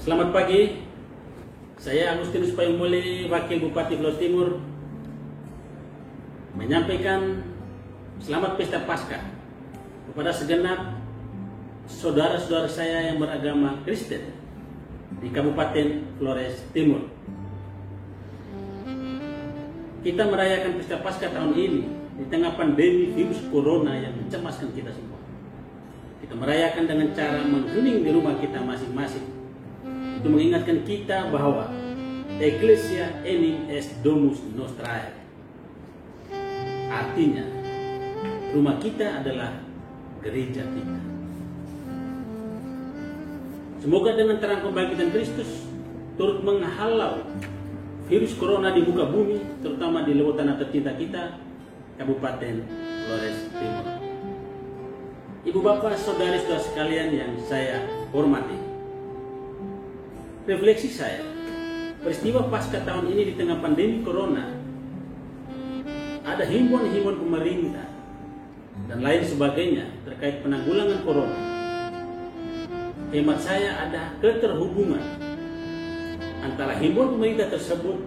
Selamat pagi, saya Agustinus Payumuli, Wakil Bupati Flores Timur, menyampaikan selamat pesta Paskah kepada segenap saudara-saudara saya yang beragama Kristen di Kabupaten Flores Timur. Kita merayakan pesta Paskah tahun ini di tengah pandemi virus corona yang mencemaskan kita semua. Kita merayakan dengan cara menghening di rumah kita masing-masing. Itu mengingatkan kita bahwa Ecclesia enim est domus nostrae. Artinya, rumah kita adalah gereja kita. Semoga dengan terang kebangkitan Kristus turut menghalau virus corona di muka bumi, terutama di lewat tanah tercinta kita, Kabupaten Flores Timur. Ibu bapak, saudari-saudara sekalian yang saya hormati, refleksi saya, peristiwa Paskah tahun ini di tengah pandemi corona, ada himbauan-himbauan pemerintah dan lain sebagainya terkait penanggulangan corona. Hemat saya ada keterhubungan antara himbauan pemerintah tersebut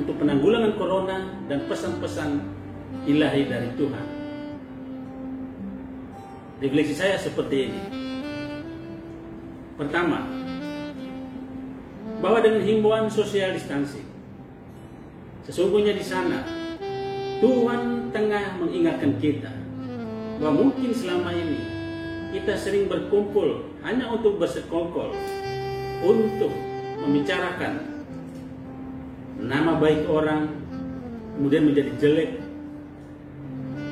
untuk penanggulangan corona dan pesan-pesan ilahi dari Tuhan. Refleksi saya seperti ini. Pertama, bahwa dengan himbauan social distancing, sesungguhnya di sana Tuhan tengah mengingatkan kita bahwa mungkin selama ini kita sering berkumpul hanya untuk bersekongkol, untuk membicarakan nama baik orang kemudian menjadi jelek,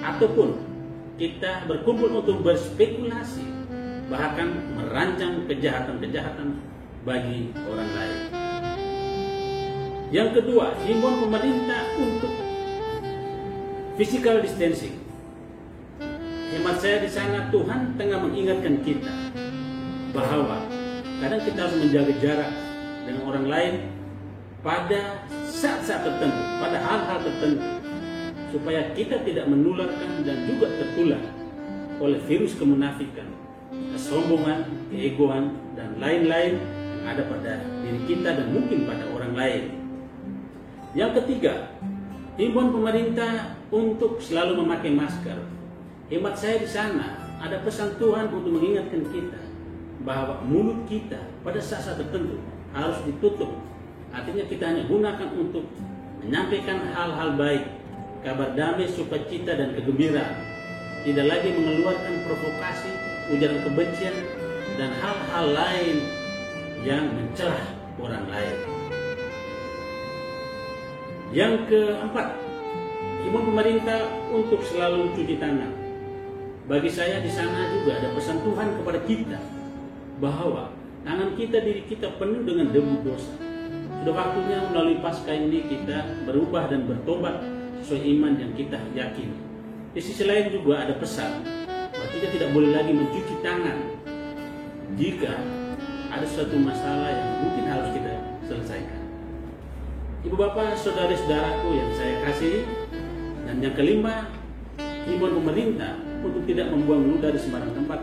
ataupun kita berkumpul untuk berspekulasi, bahkan merancang kejahatan-kejahatan bagi orang lain. Yang kedua, himbauan pemerintah untuk physical distancing. Hemat saya di sana Tuhan tengah mengingatkan kita bahwa kadang kita harus menjaga jarak dengan orang lain pada saat-saat tertentu, pada hal-hal tertentu, supaya kita tidak menularkan dan juga tertular oleh virus kemunafikan, kesombongan, keegoan, dan lain-lain yang ada pada diri kita dan mungkin pada orang lain. Yang ketiga, himbauan pemerintah untuk selalu memakai masker. Hemat saya di sana ada pesan Tuhan untuk mengingatkan kita bahwa mulut kita pada saat-saat tertentu harus ditutup. Artinya kita hanya gunakan untuk menyampaikan hal-hal baik, kabar damai, sukacita, dan kegembiraan. Tidak lagi mengeluarkan provokasi, ujaran kebencian, dan hal-hal lain yang mencelah orang lain. Yang keempat, himbauan pemerintah untuk selalu cuci tangan. Bagi saya di sana juga ada pesan Tuhan kepada kita bahwa tangan kita, diri kita penuh dengan debu dosa. Sudah waktunya melalui Paskah ini kita berubah dan bertobat sesuai iman yang kita yakini. Di sisi lain juga ada pesan bahwa kita tidak boleh lagi mencuci tangan jika ada suatu masalah yang mungkin harus kita selesaikan. Ibu bapak, saudara-saudaraku yang saya kasihi, dan yang kelima, himbauan pemerintah untuk tidak membuang ludah di sembarang tempat,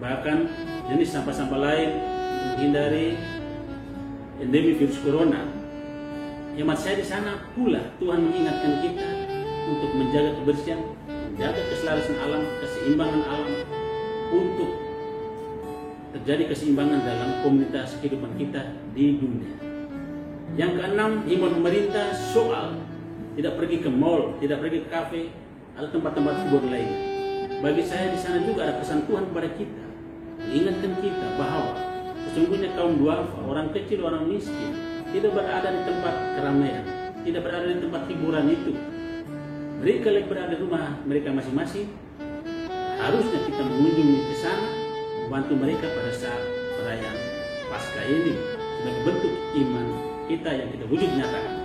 bahkan jenis sampah-sampah lain untuk menghindari endemi virus corona. Hemat saya di sana pula Tuhan mengingatkan kita untuk menjaga kebersihan, menjaga keselarasan alam, keseimbangan alam, untuk terjadi keseimbangan dalam komunitas kehidupan kita di dunia. Yang keenam, himbauan pemerintah soal tidak pergi ke mall, tidak pergi ke kafe atau tempat-tempat hiburan lainnya. Bagi saya di sana juga ada pesan Tuhan kepada kita, mengingatkan kita bahwa sesungguhnya kaum duafa, orang kecil, orang miskin, tidak berada di tempat keramaian, tidak berada di tempat hiburan itu. Mereka yang berada di rumah mereka masing-masing. Harusnya kita mengunjungi ke sana, membantu mereka pada saat perayaan Paskah ini sebagai bentuk iman kita yang kita wujud nyatakan.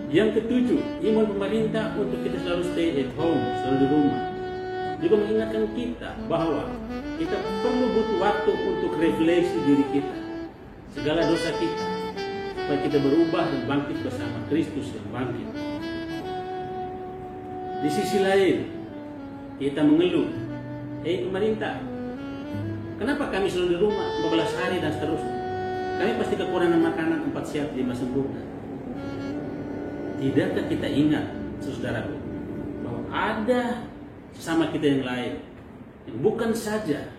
Yang ketujuh, himbauan pemerintah untuk kita selalu stay at home, selalu di rumah, juga mengingatkan kita bahwa kita perlu butuh waktu untuk refleksi diri kita, segala dosa kita, supaya kita berubah dan bangkit bersama Kristus yang bangkit. Di sisi lain, kita mengeluh, pemerintah, Kenapa kami selalu di rumah 14 hari dan seterusnya? Kami pasti kekurangan makanan 4 siap 5 sempurna. Tidakkah kita ingat, saudaraku, bahwa ada sesama kita yang lain yang bukan saja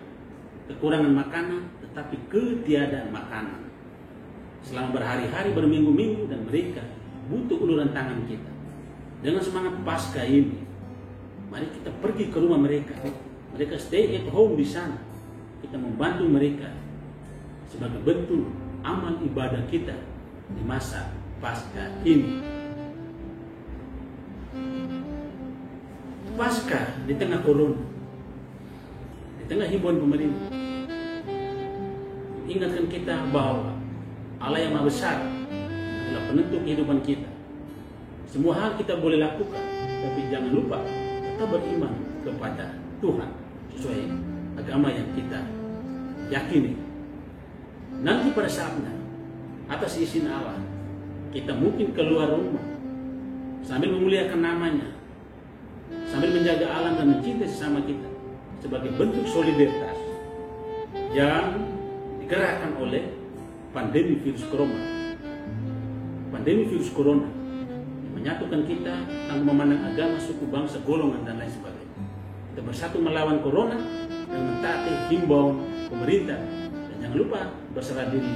kekurangan makanan, tetapi ketiadaan makanan selama berhari-hari, berminggu-minggu, dan mereka butuh uluran tangan kita. Dengan semangat Paskah ini, mari kita pergi ke rumah mereka. Mereka stay at home di sana. Kita membantu mereka sebagai bentuk amal ibadah kita di masa Paskah ini. Paskah di tengah corona, di tengah himbauan pemerintah, ingatkan kita bahwa Allah yang Maha Besar adalah penentu kehidupan kita. Semua hal kita boleh lakukan, tapi jangan lupa tetap beriman kepada Tuhan sesuai agama yang kita yakini. Nanti pada saatnya, atas izin Allah, kita mungkin keluar rumah sambil memuliakan namanya, sambil menjaga alam dan mencintai sesama kita sebagai bentuk solidaritas yang digerakkan oleh pandemi virus corona. Pandemi virus corona yang menyatukan kita tanpa memandang agama, suku, bangsa, golongan, dan lain sebagainya. Kita bersatu melawan corona dan mentaati himbauan pemerintah, dan jangan lupa berserah diri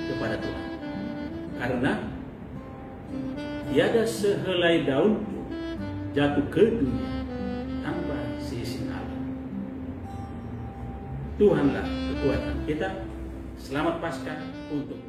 kepada Tuhan. Karena tiada sehelai daun jatuh ke dunia tanpa seizin Allah. Tuhanlah kekuatan kita. Selamat Paskah untuk